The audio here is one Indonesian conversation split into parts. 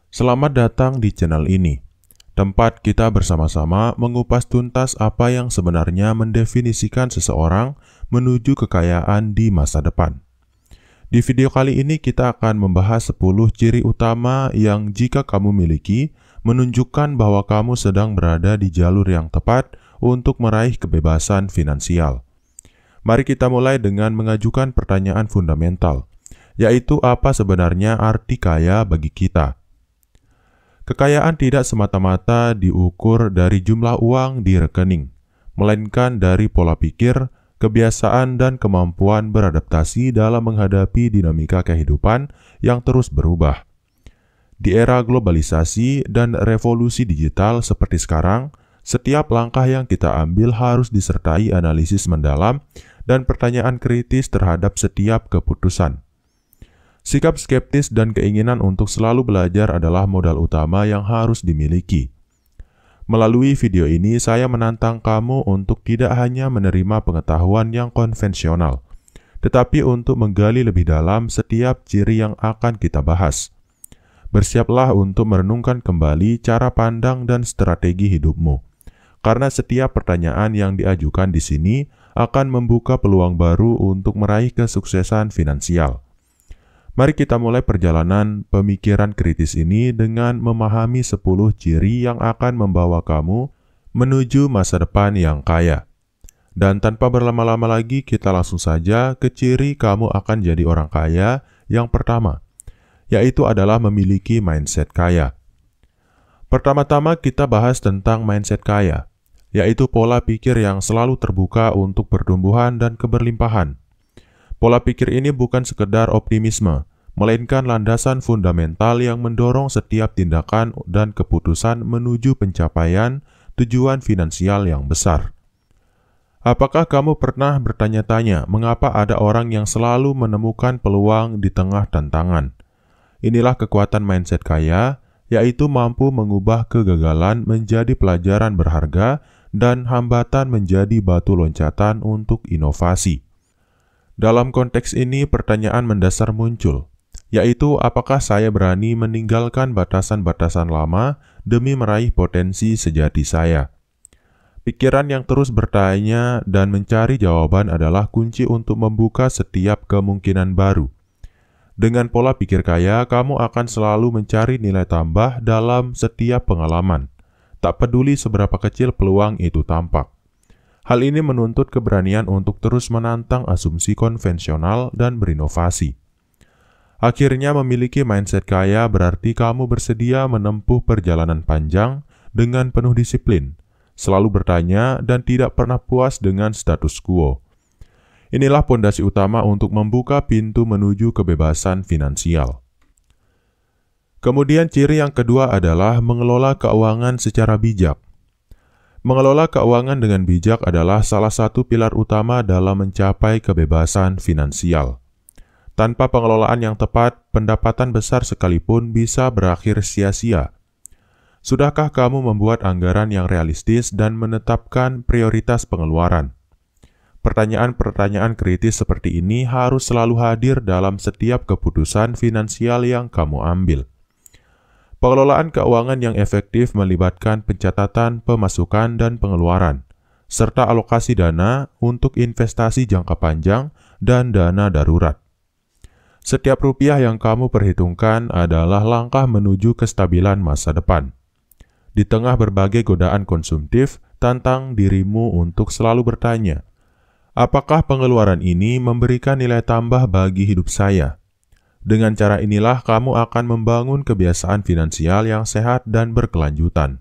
Selamat datang di channel ini, tempat kita bersama-sama mengupas tuntas apa yang sebenarnya mendefinisikan seseorang menuju kekayaan di masa depan. Di video kali ini kita akan membahas 10 ciri utama yang jika kamu miliki, menunjukkan bahwa kamu sedang berada di jalur yang tepat untuk meraih kebebasan finansial. Mari kita mulai dengan mengajukan pertanyaan fundamental, yaitu apa sebenarnya arti kaya bagi kita. Kekayaan tidak semata-mata diukur dari jumlah uang di rekening, melainkan dari pola pikir, kebiasaan, dan kemampuan beradaptasi dalam menghadapi dinamika kehidupan yang terus berubah. Di era globalisasi dan revolusi digital seperti sekarang, setiap langkah yang kita ambil harus disertai analisis mendalam dan pertanyaan kritis terhadap setiap keputusan. Sikap skeptis dan keinginan untuk selalu belajar adalah modal utama yang harus dimiliki. Melalui video ini, saya menantang kamu untuk tidak hanya menerima pengetahuan yang konvensional, tetapi untuk menggali lebih dalam setiap ciri yang akan kita bahas. Bersiaplah untuk merenungkan kembali cara pandang dan strategi hidupmu, karena setiap pertanyaan yang diajukan di sini akan membuka peluang baru untuk meraih kesuksesan finansial. Mari kita mulai perjalanan pemikiran kritis ini dengan memahami 10 ciri yang akan membawa kamu menuju masa depan yang kaya. Dan tanpa berlama-lama lagi, kita langsung saja ke ciri kamu akan jadi orang kaya yang pertama, yaitu adalah memiliki mindset kaya. Pertama-tama kita bahas tentang mindset kaya, yaitu pola pikir yang selalu terbuka untuk pertumbuhan dan keberlimpahan. Pola pikir ini bukan sekedar optimisme, melainkan landasan fundamental yang mendorong setiap tindakan dan keputusan menuju pencapaian tujuan finansial yang besar. Apakah kamu pernah bertanya-tanya mengapa ada orang yang selalu menemukan peluang di tengah tantangan? Inilah kekuatan mindset kaya, yaitu mampu mengubah kegagalan menjadi pelajaran berharga dan hambatan menjadi batu loncatan untuk inovasi. Dalam konteks ini, pertanyaan mendasar muncul, yaitu apakah saya berani meninggalkan batasan-batasan lama demi meraih potensi sejati saya? Pikiran yang terus bertanya dan mencari jawaban adalah kunci untuk membuka setiap kemungkinan baru. Dengan pola pikir kaya, kamu akan selalu mencari nilai tambah dalam setiap pengalaman, tak peduli seberapa kecil peluang itu tampak. Hal ini menuntut keberanian untuk terus menantang asumsi konvensional dan berinovasi. Akhirnya, memiliki mindset kaya berarti kamu bersedia menempuh perjalanan panjang dengan penuh disiplin, selalu bertanya dan tidak pernah puas dengan status quo. Inilah pondasi utama untuk membuka pintu menuju kebebasan finansial. Kemudian ciri yang kedua adalah mengelola keuangan secara bijak. Mengelola keuangan dengan bijak adalah salah satu pilar utama dalam mencapai kebebasan finansial. Tanpa pengelolaan yang tepat, pendapatan besar sekalipun bisa berakhir sia-sia. Sudahkah kamu membuat anggaran yang realistis dan menetapkan prioritas pengeluaran? Pertanyaan-pertanyaan kritis seperti ini harus selalu hadir dalam setiap keputusan finansial yang kamu ambil. Pengelolaan keuangan yang efektif melibatkan pencatatan pemasukan dan pengeluaran, serta alokasi dana untuk investasi jangka panjang dan dana darurat. Setiap rupiah yang kamu perhitungkan adalah langkah menuju kestabilan masa depan. Di tengah berbagai godaan konsumtif, tantang dirimu untuk selalu bertanya, apakah pengeluaran ini memberikan nilai tambah bagi hidup saya? Dengan cara inilah kamu akan membangun kebiasaan finansial yang sehat dan berkelanjutan.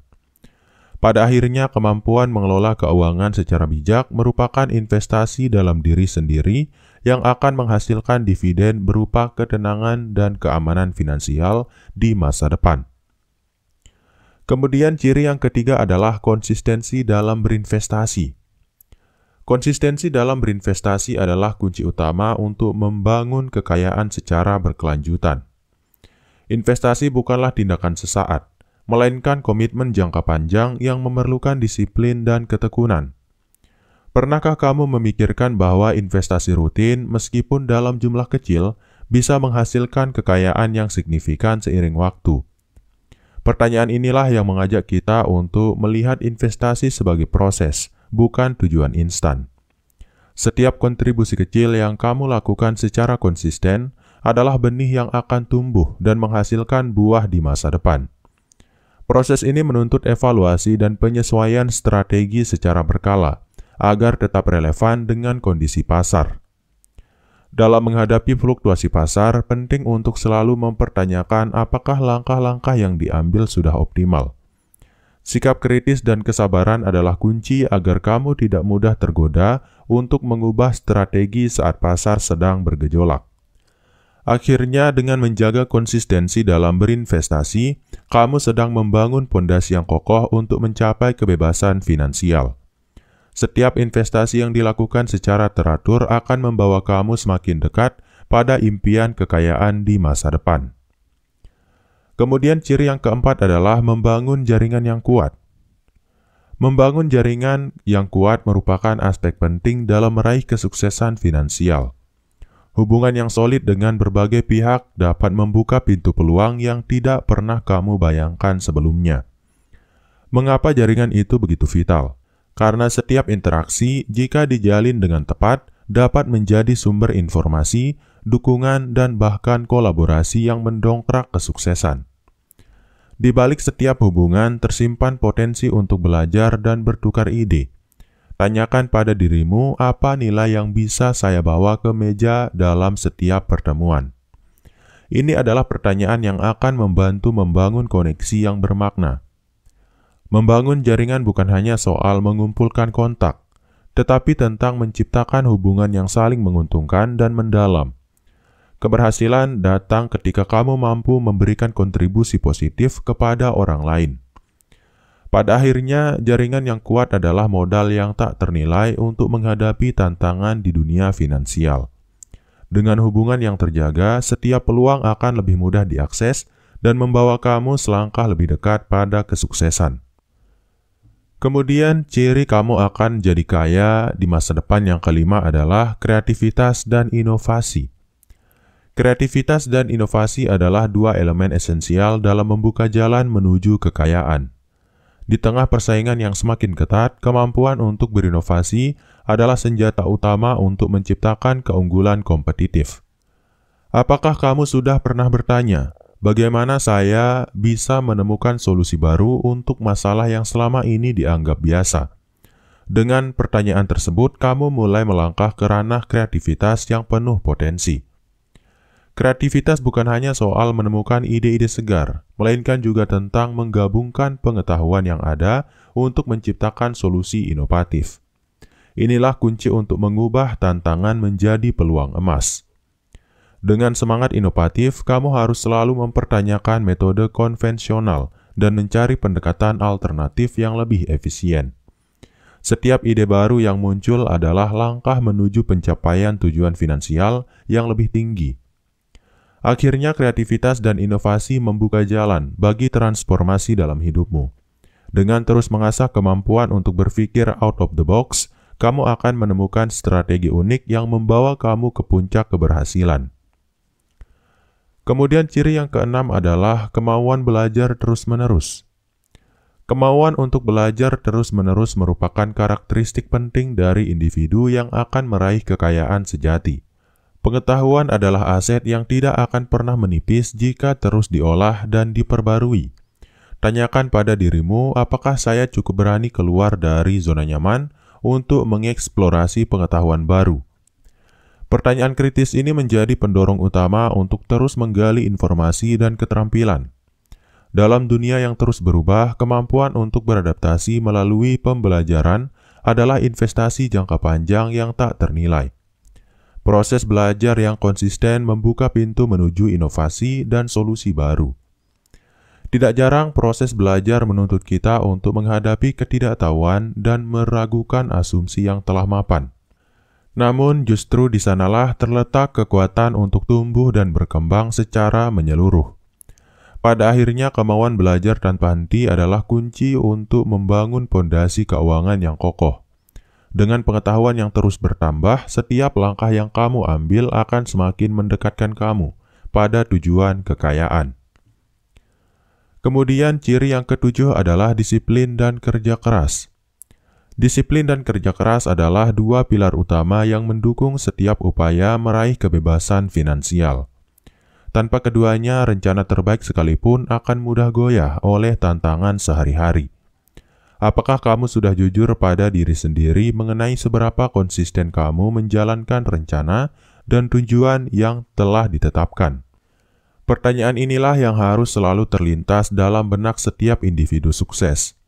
Pada akhirnya, kemampuan mengelola keuangan secara bijak merupakan investasi dalam diri sendiri yang akan menghasilkan dividen berupa ketenangan dan keamanan finansial di masa depan. Kemudian ciri yang ketiga adalah konsistensi dalam berinvestasi. Konsistensi dalam berinvestasi adalah kunci utama untuk membangun kekayaan secara berkelanjutan. Investasi bukanlah tindakan sesaat, melainkan komitmen jangka panjang yang memerlukan disiplin dan ketekunan. Pernahkah kamu memikirkan bahwa investasi rutin, meskipun dalam jumlah kecil, bisa menghasilkan kekayaan yang signifikan seiring waktu? Pertanyaan inilah yang mengajak kita untuk melihat investasi sebagai proses, bukan tujuan instan. Setiap kontribusi kecil yang kamu lakukan secara konsisten adalah benih yang akan tumbuh dan menghasilkan buah di masa depan. Proses ini menuntut evaluasi dan penyesuaian strategi secara berkala, agar tetap relevan dengan kondisi pasar. Dalam menghadapi fluktuasi pasar, penting untuk selalu mempertanyakan apakah langkah-langkah yang diambil sudah optimal. Sikap kritis dan kesabaran adalah kunci agar kamu tidak mudah tergoda untuk mengubah strategi saat pasar sedang bergejolak. Akhirnya, dengan menjaga konsistensi dalam berinvestasi, kamu sedang membangun pondasi yang kokoh untuk mencapai kebebasan finansial. Setiap investasi yang dilakukan secara teratur akan membawa kamu semakin dekat pada impian kekayaan di masa depan. Kemudian ciri yang keempat adalah membangun jaringan yang kuat. Membangun jaringan yang kuat merupakan aspek penting dalam meraih kesuksesan finansial. Hubungan yang solid dengan berbagai pihak dapat membuka pintu peluang yang tidak pernah kamu bayangkan sebelumnya. Mengapa jaringan itu begitu vital? Karena setiap interaksi, jika dijalin dengan tepat, dapat menjadi sumber informasi, dukungan, dan bahkan kolaborasi yang mendongkrak kesuksesan. Di balik setiap hubungan tersimpan potensi untuk belajar dan bertukar ide. Tanyakan pada dirimu apa nilai yang bisa saya bawa ke meja dalam setiap pertemuan. Ini adalah pertanyaan yang akan membantu membangun koneksi yang bermakna. Membangun jaringan bukan hanya soal mengumpulkan kontak, tetapi tentang menciptakan hubungan yang saling menguntungkan dan mendalam. Keberhasilan datang ketika kamu mampu memberikan kontribusi positif kepada orang lain. Pada akhirnya, jaringan yang kuat adalah modal yang tak ternilai untuk menghadapi tantangan di dunia finansial. Dengan hubungan yang terjaga, setiap peluang akan lebih mudah diakses dan membawa kamu selangkah lebih dekat pada kesuksesan. Kemudian, ciri kamu akan jadi kaya di masa depan yang kelima adalah kreativitas dan inovasi. Kreativitas dan inovasi adalah dua elemen esensial dalam membuka jalan menuju kekayaan. Di tengah persaingan yang semakin ketat, kemampuan untuk berinovasi adalah senjata utama untuk menciptakan keunggulan kompetitif. Apakah kamu sudah pernah bertanya, bagaimana saya bisa menemukan solusi baru untuk masalah yang selama ini dianggap biasa? Dengan pertanyaan tersebut, kamu mulai melangkah ke ranah kreativitas yang penuh potensi. Kreativitas bukan hanya soal menemukan ide-ide segar, melainkan juga tentang menggabungkan pengetahuan yang ada untuk menciptakan solusi inovatif. Inilah kunci untuk mengubah tantangan menjadi peluang emas. Dengan semangat inovatif, kamu harus selalu mempertanyakan metode konvensional dan mencari pendekatan alternatif yang lebih efisien. Setiap ide baru yang muncul adalah langkah menuju pencapaian tujuan finansial yang lebih tinggi. Akhirnya, kreativitas dan inovasi membuka jalan bagi transformasi dalam hidupmu. Dengan terus mengasah kemampuan untuk berpikir out of the box, kamu akan menemukan strategi unik yang membawa kamu ke puncak keberhasilan. Kemudian ciri yang keenam adalah kemauan belajar terus-menerus. Kemauan untuk belajar terus-menerus merupakan karakteristik penting dari individu yang akan meraih kekayaan sejati. Pengetahuan adalah aset yang tidak akan pernah menipis jika terus diolah dan diperbarui. Tanyakan pada dirimu, apakah saya cukup berani keluar dari zona nyaman untuk mengeksplorasi pengetahuan baru? Pertanyaan kritis ini menjadi pendorong utama untuk terus menggali informasi dan keterampilan. Dalam dunia yang terus berubah, kemampuan untuk beradaptasi melalui pembelajaran adalah investasi jangka panjang yang tak ternilai. Proses belajar yang konsisten membuka pintu menuju inovasi dan solusi baru. Tidak jarang proses belajar menuntut kita untuk menghadapi ketidaktahuan dan meragukan asumsi yang telah mapan. Namun justru di sanalah terletak kekuatan untuk tumbuh dan berkembang secara menyeluruh. Pada akhirnya, kemauan belajar tanpa henti adalah kunci untuk membangun pondasi keuangan yang kokoh. Dengan pengetahuan yang terus bertambah, setiap langkah yang kamu ambil akan semakin mendekatkan kamu pada tujuan kekayaan. Kemudian ciri yang ketujuh adalah disiplin dan kerja keras. Disiplin dan kerja keras adalah dua pilar utama yang mendukung setiap upaya meraih kebebasan finansial. Tanpa keduanya, rencana terbaik sekalipun akan mudah goyah oleh tantangan sehari-hari. Apakah kamu sudah jujur pada diri sendiri mengenai seberapa konsisten kamu menjalankan rencana dan tujuan yang telah ditetapkan? Pertanyaan inilah yang harus selalu terlintas dalam benak setiap individu sukses.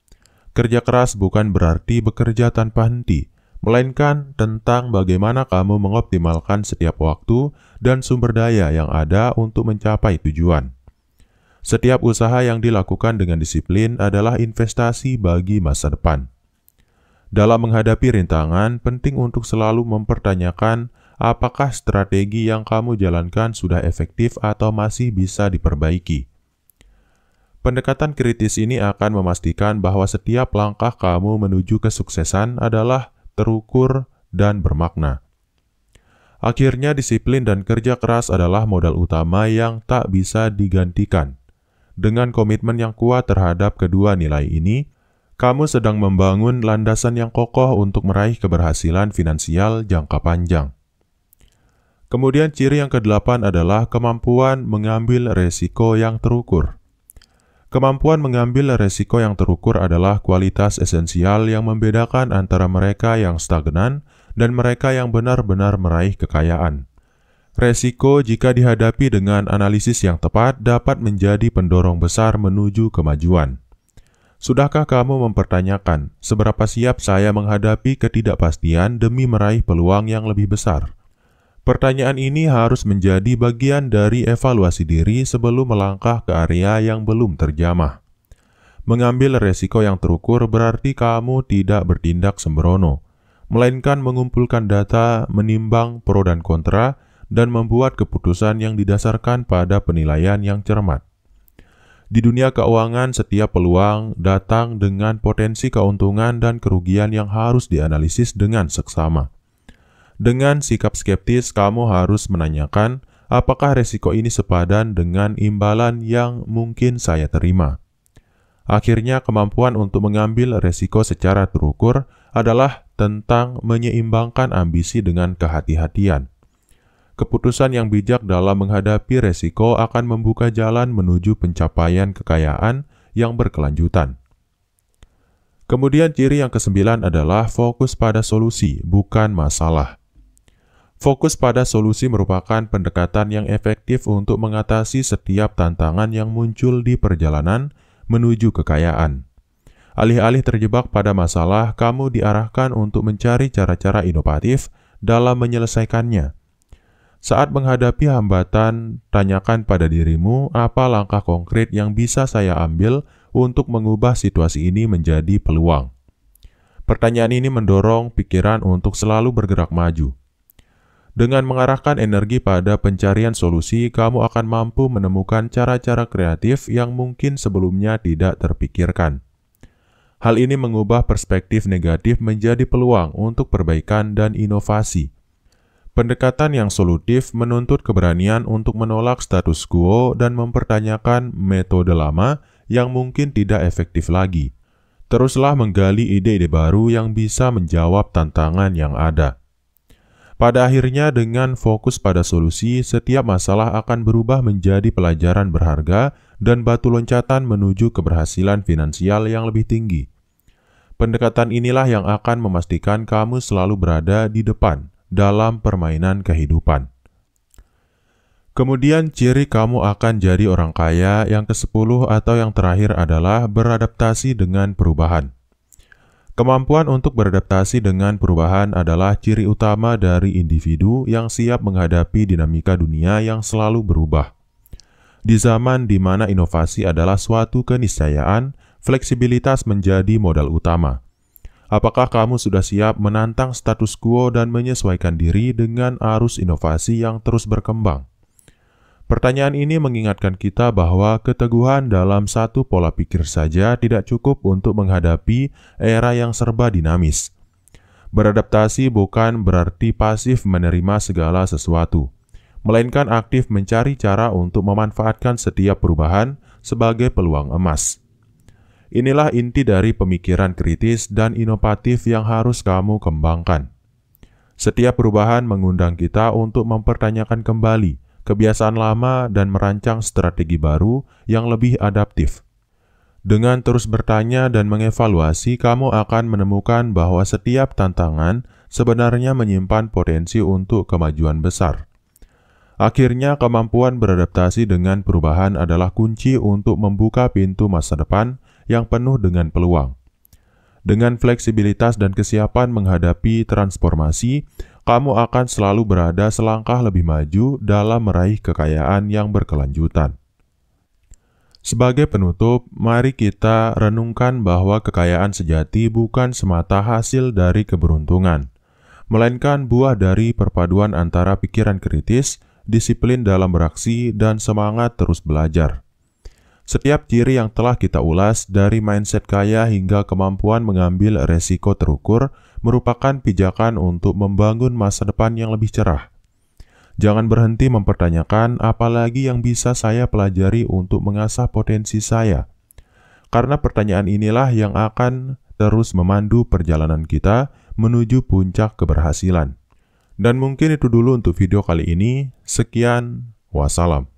Kerja keras bukan berarti bekerja tanpa henti, melainkan tentang bagaimana kamu mengoptimalkan setiap waktu dan sumber daya yang ada untuk mencapai tujuan. Setiap usaha yang dilakukan dengan disiplin adalah investasi bagi masa depan. Dalam menghadapi rintangan, penting untuk selalu mempertanyakan apakah strategi yang kamu jalankan sudah efektif atau masih bisa diperbaiki. Pendekatan kritis ini akan memastikan bahwa setiap langkah kamu menuju kesuksesan adalah terukur dan bermakna. Akhirnya, disiplin dan kerja keras adalah modal utama yang tak bisa digantikan. Dengan komitmen yang kuat terhadap kedua nilai ini, kamu sedang membangun landasan yang kokoh untuk meraih keberhasilan finansial jangka panjang. Kemudian ciri yang ke-8 adalah kemampuan mengambil resiko yang terukur. Kemampuan mengambil resiko yang terukur adalah kualitas esensial yang membedakan antara mereka yang stagnan dan mereka yang benar-benar meraih kekayaan. Resiko jika dihadapi dengan analisis yang tepat dapat menjadi pendorong besar menuju kemajuan. Sudahkah kamu mempertanyakan seberapa siap saya menghadapi ketidakpastian demi meraih peluang yang lebih besar? Pertanyaan ini harus menjadi bagian dari evaluasi diri sebelum melangkah ke area yang belum terjamah. Mengambil resiko yang terukur berarti kamu tidak bertindak sembrono, melainkan mengumpulkan data, menimbang pro dan kontra, dan membuat keputusan yang didasarkan pada penilaian yang cermat. Di dunia keuangan, setiap peluang datang dengan potensi keuntungan dan kerugian yang harus dianalisis dengan seksama. Dengan sikap skeptis, kamu harus menanyakan, apakah resiko ini sepadan dengan imbalan yang mungkin saya terima? Akhirnya, kemampuan untuk mengambil resiko secara terukur adalah tentang menyeimbangkan ambisi dengan kehati-hatian. Keputusan yang bijak dalam menghadapi resiko akan membuka jalan menuju pencapaian kekayaan yang berkelanjutan. Kemudian ciri yang ke-9 adalah fokus pada solusi, bukan masalah. Fokus pada solusi merupakan pendekatan yang efektif untuk mengatasi setiap tantangan yang muncul di perjalanan menuju kekayaan. Alih-alih terjebak pada masalah, kamu diarahkan untuk mencari cara-cara inovatif dalam menyelesaikannya. Saat menghadapi hambatan, tanyakan pada dirimu apa langkah konkret yang bisa saya ambil untuk mengubah situasi ini menjadi peluang. Pertanyaan ini mendorong pikiran untuk selalu bergerak maju. Dengan mengarahkan energi pada pencarian solusi, kamu akan mampu menemukan cara-cara kreatif yang mungkin sebelumnya tidak terpikirkan. Hal ini mengubah perspektif negatif menjadi peluang untuk perbaikan dan inovasi. Pendekatan yang solutif menuntut keberanian untuk menolak status quo dan mempertanyakan metode lama yang mungkin tidak efektif lagi. Teruslah menggali ide-ide baru yang bisa menjawab tantangan yang ada. Pada akhirnya, dengan fokus pada solusi, setiap masalah akan berubah menjadi pelajaran berharga dan batu loncatan menuju keberhasilan finansial yang lebih tinggi. Pendekatan inilah yang akan memastikan kamu selalu berada di depan dalam permainan kehidupan. Kemudian ciri kamu akan jadi orang kaya yang ke-10 atau yang terakhir adalah beradaptasi dengan perubahan. Kemampuan untuk beradaptasi dengan perubahan adalah ciri utama dari individu yang siap menghadapi dinamika dunia yang selalu berubah. Di zaman di mana inovasi adalah suatu keniscayaan, fleksibilitas menjadi modal utama. Apakah kamu sudah siap menantang status quo dan menyesuaikan diri dengan arus inovasi yang terus berkembang? Pertanyaan ini mengingatkan kita bahwa keteguhan dalam satu pola pikir saja tidak cukup untuk menghadapi era yang serba dinamis. Beradaptasi bukan berarti pasif menerima segala sesuatu, melainkan aktif mencari cara untuk memanfaatkan setiap perubahan sebagai peluang emas. Inilah inti dari pemikiran kritis dan inovatif yang harus kamu kembangkan. Setiap perubahan mengundang kita untuk mempertanyakan kembali kebiasaan lama dan merancang strategi baru yang lebih adaptif. Dengan terus bertanya dan mengevaluasi, kamu akan menemukan bahwa setiap tantangan sebenarnya menyimpan potensi untuk kemajuan besar. Akhirnya, kemampuan beradaptasi dengan perubahan adalah kunci untuk membuka pintu masa depan yang penuh dengan peluang. Dengan fleksibilitas dan kesiapan menghadapi transformasi, kamu akan selalu berada selangkah lebih maju dalam meraih kekayaan yang berkelanjutan. Sebagai penutup, mari kita renungkan bahwa kekayaan sejati bukan semata hasil dari keberuntungan, melainkan buah dari perpaduan antara pikiran kritis, disiplin dalam beraksi, dan semangat terus belajar. Setiap ciri yang telah kita ulas, dari mindset kaya hingga kemampuan mengambil resiko terukur, merupakan pijakan untuk membangun masa depan yang lebih cerah. Jangan berhenti mempertanyakan apa lagi yang bisa saya pelajari untuk mengasah potensi saya. Karena pertanyaan inilah yang akan terus memandu perjalanan kita menuju puncak keberhasilan. Dan mungkin itu dulu untuk video kali ini. Sekian, wassalam.